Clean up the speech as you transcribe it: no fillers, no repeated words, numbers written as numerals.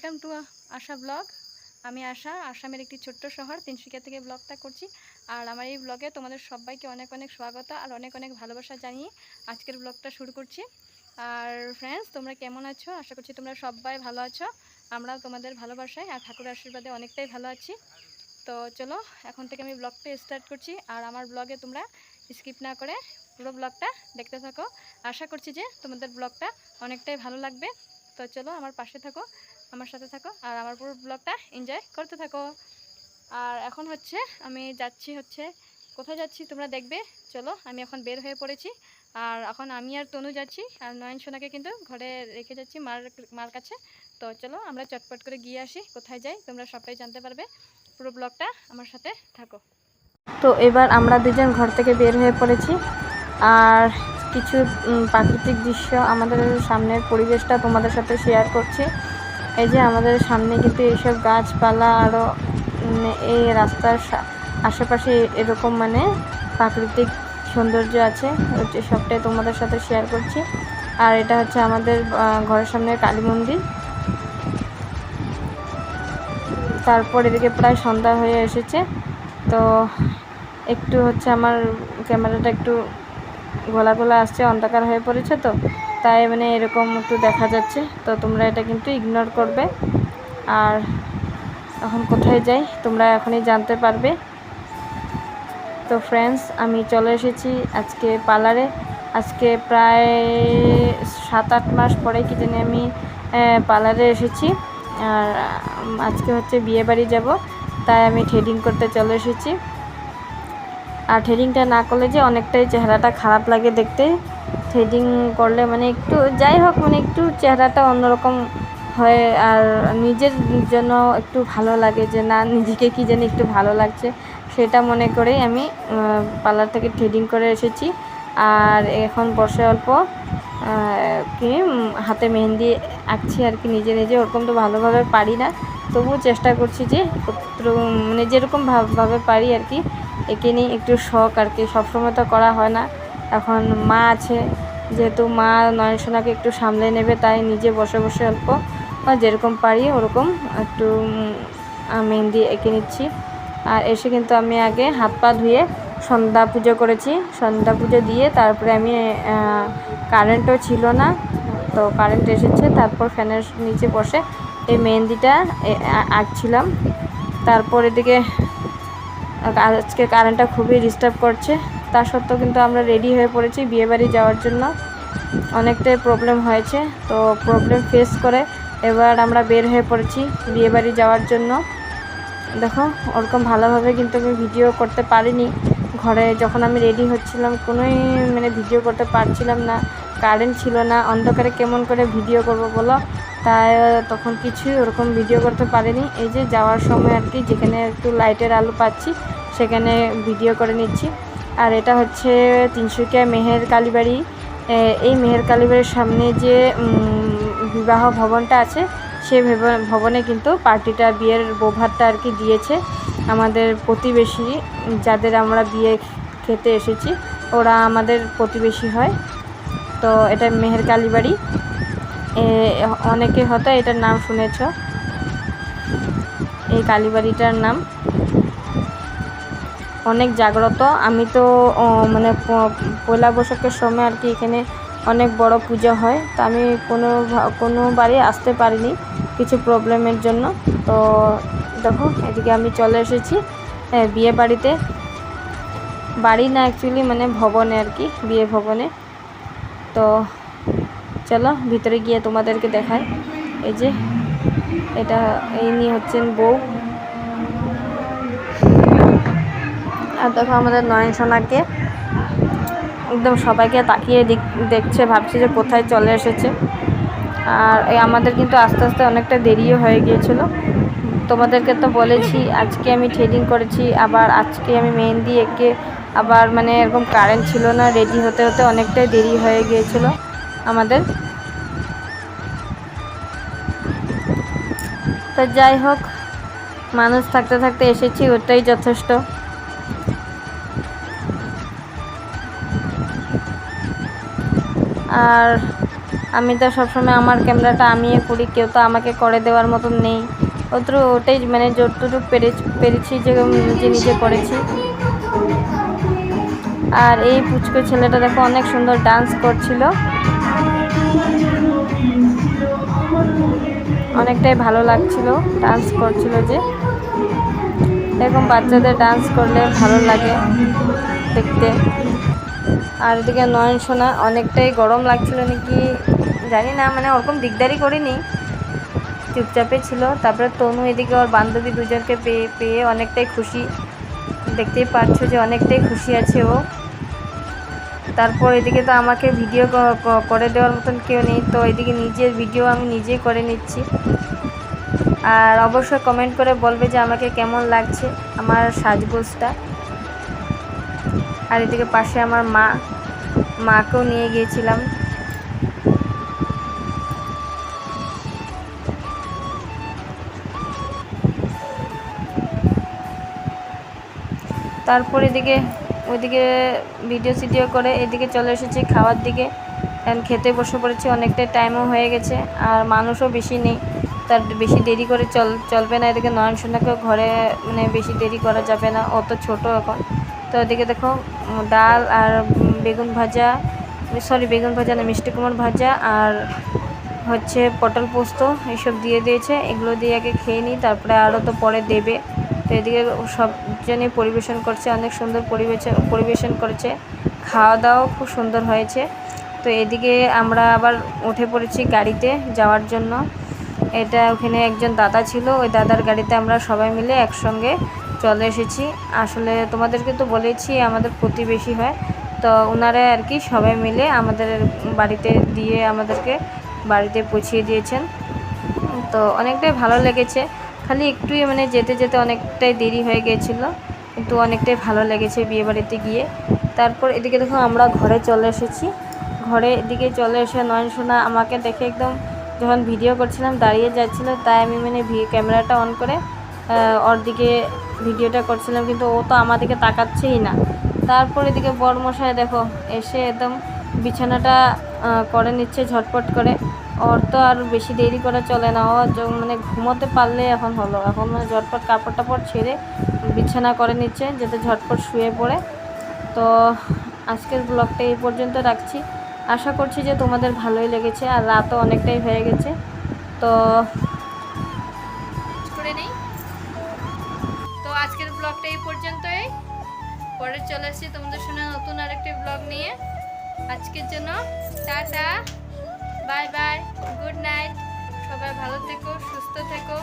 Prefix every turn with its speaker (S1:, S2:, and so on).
S1: Welcome to Asha blog. আমি আশা আসামের একটি ছোট্ট শহর তিনসুকিয়া থেকে ব্লগটা করছি। আর আমার এই ব্লগে তোমাদের সবাইকে অনেক অনেক স্বাগত আর অনেক অনেক ভালোবাসা জানিয়ে আজকের ব্লগটা শুরু করছি। আর ফ্রেন্ডস, তোমরা কেমন আছো? আশা করছি তোমরা সবাই ভালো আছো। আমরাও তোমাদের ভালোবাসায় আর ঠাকুরের আশীর্বাদে অনেকটাই ভালো আছি। তো চলো এখন থেকে আমি ব্লগটা স্টার্ট করছি। আর আমার ব্লগে তোমরা স্কিপ না করে পুরো ব্লগটা দেখতে থাকো। আশা করছি যে তোমাদের ব্লগটা অনেকটাই ভালো লাগবে। তো চলো আমার পাশে থাকো, আমার সাথে থাকো আর আমার পুরো ব্লগটা এনজয় করতে থাকো। আর এখন আমি যাচ্ছি কোথায় যাচ্ছি তোমরা দেখবে। চলো আমি এখন বের হয়ে পড়েছি। আর এখন আমি আর তনু যাচ্ছি, আর নয়ন সোনাকে কিন্তু ঘরে রেখে যাচ্ছি মার কাছে। তো চলো আমরা চটপট করে গিয়ে আসি, কোথায় যাই তোমরা সবাই জানতে পারবে। পুরো ব্লগটা আমার সাথে থাকো। তো এবার আমরা দুজন ঘর থেকে বের হয়ে পড়েছি। আর কিছু প্রাকৃতিক দৃশ্য, আমাদের সামনের পরিবেশটা তোমাদের সাথে শেয়ার করছি। এই যে আমাদের সামনে কিন্তু এইসব গাছপালা, আরও এই রাস্তার আশেপাশে এরকম প্রাকৃতিক সৌন্দর্য আছে, সবটাই তোমাদের সাথে শেয়ার করছি। আর এটা আমাদের ঘরের সামনে কালী মন্দির। তারপর এদিকে প্রায় সন্ধ্যা হয়ে এসেছে। তো একটু আমার ক্যামেরাটা একটু গোলা গোলা আসছে, অন্ধকার হয়ে পড়েছে, তো তাই এরকম একটু দেখা যাচ্ছে। তো তোমরা এটা কিন্তু ইগনোর করবে। আর এখন কোথায় যাই তোমরা এখনই জানতে পারবে। তো ফ্রেন্ডস, আমি চলে এসেছি আজকে পার্লারে। আজকে প্রায় 7-8 মাস পরে কি জানি আমি পার্লারে এসেছি। আর আজকে বিয়ে বাড়ি যাব, তাই আমি থ্রেডিং করতে চলে এসেছি। আর থ্রেডিংটা না করলে যে অনেকটাই চেহারাটা খারাপ লাগে দেখতে। থ্রেডিং করলে একটু যাই হোক একটু চেহারাটা অন্যরকম হয়। আর নিজের জন্য একটু ভালো লাগে যে না, নিজেকে কি জানি একটু ভালো লাগছে, সেটা মনে করেই আমি পার্লার থেকে থ্রেডিং করে এসেছি। আর এখন বসে অল্প কি হাতে মেহেন্দি আঁকছি আর কি, নিজে নিজে। ওরকম তো ভালোভাবে পারি না, তবুও চেষ্টা করছি যে যেরকম ভাবে পারি আর কি এঁকে নিই। একটু শখ আর কি, সবসময় তো করা হয় না। এখন মা আছে, যেহেতু মা নয়নসোনাকে একটু সামলে নেবে, তাই নিজে বসে বসে অল্প যেরকম পারি ওরকম একটু মেহেন্দি এঁকে নিচ্ছি। আর এসে কিন্তু আমি আগে হাত পা ধুয়ে সন্ধ্যা পুজো করেছি। সন্ধ্যা পুজো দিয়ে তারপরে আমি কারেন্টও ছিল না, তো কারেন্ট এসেছে। তারপর ফ্যানের নিচে বসে এই মেহেন্দিটা আঁকছিলাম। তারপর এদিকে আজকে কারেন্টটা খুবই ডিস্টার্ব করছে, তা সত্ত্বেও কিন্তু আমরা রেডি হয়ে পড়েছি বিয়েবাড়ি যাওয়ার জন্য। অনেকটাই প্রবলেম হয়েছে, তো প্রবলেম ফেস করে এবার আমরা বের হয়ে পড়েছি বিয়েবাড়ি যাওয়ার জন্য। দেখো ওরকম ভালোভাবে কিন্তু আমি ভিডিও করতে পারিনি। ঘরে যখন আমি রেডি হচ্ছিলাম কোনোই ভিডিও করতে পারছিলাম না, কারেন্ট ছিল না, অন্ধকারে কেমন করে ভিডিও করব বলো। তাই তখন কিছুই ওরকম ভিডিও করতে পারিনি। এই যে যাওয়ার সময় আর কি যেখানে একটু লাইটের আলো পাচ্ছি সেখানে ভিডিও করে নিচ্ছি। আর এটা তিনসুকিয়া মেহের কালীবাড়ি। এই মেহের কালীবাড়ির সামনে যে বিবাহ ভবনটা আছে, সেই ভবনে কিন্তু পার্টিটা, বিয়ের বৌভাতটা আর কি দিয়েছে আমাদের প্রতিবেশী, যাদের আমরা বিয়ে খেতে এসেছি ওরা আমাদের প্রতিবেশী হয়। তো এটা মেহের কালীবাড়ি, অনেকে হয়তো এটার নাম শুনেছ, এই কালীবাড়িটার নাম অনেক জাগ্রত। আমি তো পয়লা বৈশাখের সময় আর কি এখানে অনেক বড় পূজা হয়, তো আমি কোনো বাড়ি আসতে পারিনি কিছু প্রবলেমের জন্য। তো দেখো এদিকে আমি চলে এসেছি বিয়ে বাড়িতে, বাড়ি না অ্যাকচুয়ালি ভবনে আর কি, বিয়ে ভবনে। তো চলো ভিতরে গিয়ে তোমাদেরকে দেখাই। এই যে ইনি হচ্ছেন বউ। আর দেখো আমাদের নয়নসোনাকে একদম সবাইকে তাকিয়ে দেখছে, ভাবছে যে কোথায় চলে এসেছে। আর আমাদের কিন্তু আস্তে আস্তে অনেকটা দেরিও হয়ে গিয়েছিল। তোমাদেরকে তো বলেছি আজকে আমি থ্রেডিং করেছি, আবার আজকে আমি মেহেন্দি এঁকে, আবার এরকম কারেন্ট ছিল না, রেডি হতে হতে অনেকটাই দেরি হয়ে গিয়েছিল আমাদের। তো যাই হোক, মানুষ থাকতে থাকতে এসেছি, ওটাই যথেষ্ট। আর আমি তো সবসময় আমার ক্যামেরাটা আমিই করি, কেউ তো আমাকে করে দেওয়ার মতন নেই। ওটাই মানে যতটুকু পেরেছি যে নিজে নিজে করেছি। আর এই পুচকো ছেলেটা দেখো অনেক সুন্দর ডান্স করছিল, অনেকটাই ভালো লাগছিল ডান্স করছিল যে। এরকম বাচ্চাদের ডান্স করলে ভালো লাগে দেখতে। আর এদিকে নয়ন সোনা অনেকটাই গরম লাগছিল নাকি জানি না, মানে ওরকম দিকদারি করিনি, চুপচাপে ছিল। তারপরে তনু এদিকে ওর বান্ধবী দুজনকে পেয়ে অনেকটাই খুশি, দেখতেই পাচ্ছ যে অনেকটাই খুশি আছে ও। তারপর এদিকে তো আমাকে ভিডিও করে দেওয়ার মতন কেউ নেই, তো এদিকে নিজের ভিডিও আমি নিজেই করে নিচ্ছি। আর অবশ্যই কমেন্ট করে বলবে যে আমাকে কেমন লাগছে আমার সাজগোজটা। আর এদিকে পাশে আমার মাকেও নিয়ে গিয়েছিলাম। তারপর ওইদিকে ভিডিও করে এদিকে চলে এসেছি খাওয়ার দিকে। এখন খেতে বসে পড়েছি, অনেকটাই টাইমও হয়ে গেছে আর মানুষও বেশি নেই, তার বেশি দেরি করে চলবে না। এদিকে নয়ন সোনাকেও ঘরে মানে বেশি দেরি করা যাবে না, অত ছোট এখন। তো এদিকে দেখো ডাল আর বেগুন ভাজা না, মিষ্টি কুমড় ভাজা আর হচ্ছে পটল পোস্ত এইসব দিয়ে দিয়েছে। এগুলো দিয়ে আগে খেয়ে নিই, তারপরে আরও তো পরে দেবে। তো এদিকে সবজনই পরিবেশন করছে, অনেক সুন্দর পরিবেশন করেছে, খাওয়া দাওয়াও খুব সুন্দর হয়েছে। তো এদিকে আমরা আবার উঠে পড়েছি গাড়িতে যাওয়ার জন্য। এটা ওখানে একজন দাদা ছিল, ওই দাদার গাড়িতে আমরা সবাই মিলে একসঙ্গে চলে এসেছি। আসলে তোমাদেরকে তো বলেছি আমাদের প্রতিবেশী হয়, তো ওনারা আর কি সবাই মিলে আমাদের বাড়িতে দিয়ে আমাদেরকে বাড়িতে পৌঁছিয়ে দিয়েছেন। তো অনেকটাই ভালো লেগেছে, খালি একটুই মানে যেতে যেতে অনেকটাই দেরি হয়ে গিয়েছিলো, কিন্তু অনেকটাই ভালো লেগেছে বিয়েবাড়িতে গিয়ে। তারপর এদিকে দেখো আমরা ঘরে চলে এসেছি। ঘরে এদিকে চলে এসে নয়ন সোনা আমাকে দেখে একদম, যখন ভিডিও করছিলাম দাঁড়িয়ে যাচ্ছিলো, তাই আমি মানে ক্যামেরাটা অন করে ওর দিকে ভিডিওটা করছিলাম, কিন্তু ও তো আমার দিকে তাকাচ্ছেই না। তারপর এদিকে বরমশাই দেখো এসে একদম বিছানাটা করে নিচ্ছে ঝটপট করে। ওর তো আর বেশি দেরি করে চলে না, ও মানে ঘুমোতে পারলে এখন হলো, এখন মানে ঝটপট কাপড় টাপড় ছেড়ে বিছানা করে নিচ্ছে যাতে ঝটপট শুয়ে পড়ে। তো আজকের ব্লগটা এই পর্যন্ত রাখছি, আশা করছি যে তোমাদের ভালোই লেগেছে। আর রাতও অনেকটাই হয়ে গেছে, তো করে নেই। তো আজকের ব্লগটা এই পর্যন্তই, পরে চলে আসছি তোমাদের সঙ্গে নতুন আরেকটি ব্লগ নিয়ে। আজকের জন্য tata, bye bye, good night, সবাই ভালো থেকো, সুস্থ থেকো।